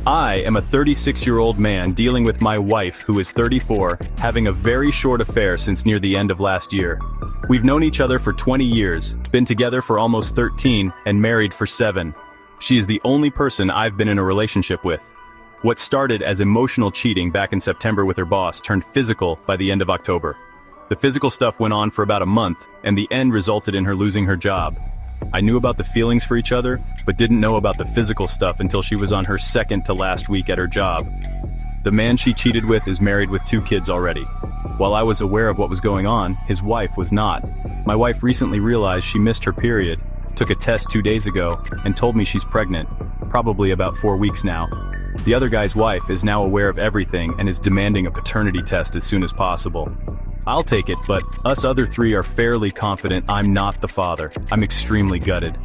I am a 36-year-old man dealing with my wife, who is 34, having a very short affair since near the end of last year. We've known each other for 20 years, been together for almost 13, and married for 7. She is the only person I've been in a relationship with. What started as emotional cheating back in September with her boss turned physical by the end of October. The physical stuff went on for about a month, and the end resulted in her losing her job. I knew about the feelings for each other, but didn't know about the physical stuff until she was on her second to last week at her job. The man she cheated with is married with 2 kids already. While I was aware of what was going on, his wife was not. My wife recently realized she missed her period, took a test 2 days ago, and told me she's pregnant, probably about 4 weeks now. The other guy's wife is now aware of everything and is demanding a paternity test as soon as possible. I'll take it, but us other 3 are fairly confident I'm not the father. I'm extremely gutted.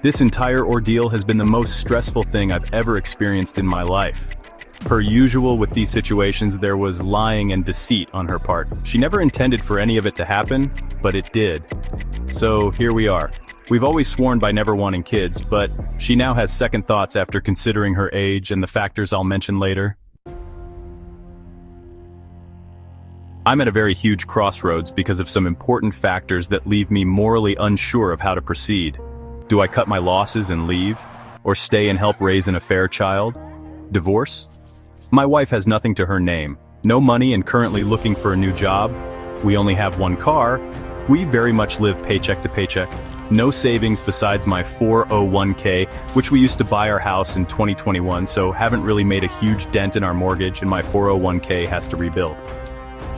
This entire ordeal has been the most stressful thing I've ever experienced in my life. Per usual with these situations, there was lying and deceit on her part. She never intended for any of it to happen, but it did. So here we are. We've always sworn by never wanting kids, but she now has second thoughts after considering her age and the factors I'll mention later. I'm at a very huge crossroads because of some important factors that leave me morally unsure of how to proceed. Do I cut my losses and leave? Or stay and help raise an affair child? Divorce? My wife has nothing to her name. No money and currently looking for a new job. We only have 1 car. We very much live paycheck to paycheck. No savings besides my 401k, which we used to buy our house in 2021, so haven't really made a huge dent in our mortgage, and my 401k has to rebuild.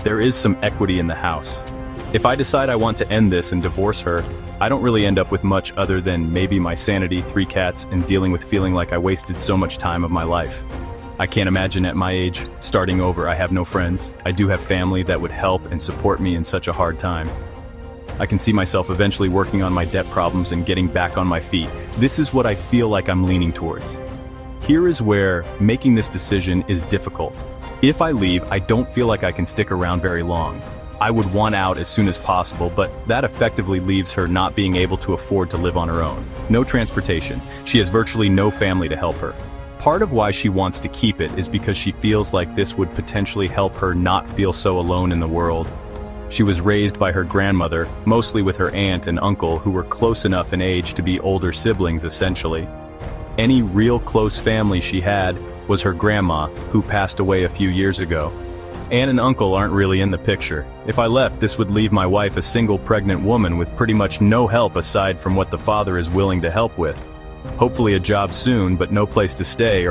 There is some equity in the house. If I decide I want to end this and divorce her, I don't really end up with much other than maybe my sanity, 3 cats, and dealing with feeling like I wasted so much time of my life. I can't imagine at my age, starting over. I have no friends. I do have family that would help and support me in such a hard time. I can see myself eventually working on my debt problems and getting back on my feet. This is what I feel like I'm leaning towards. Here is where making this decision is difficult. If I leave, I don't feel like I can stick around very long. I would want out as soon as possible, but that effectively leaves her not being able to afford to live on her own. No transportation. She has virtually no family to help her. Part of why she wants to keep it is because she feels like this would potentially help her not feel so alone in the world. She was raised by her grandmother, mostly with her aunt and uncle who were close enough in age to be older siblings essentially. Any real close family she had was her grandma, who passed away a few years ago. Aunt and uncle aren't really in the picture. If I left, this would leave my wife a single pregnant woman with pretty much no help aside from what the father is willing to help with. Hopefully a job soon, but no place to stay or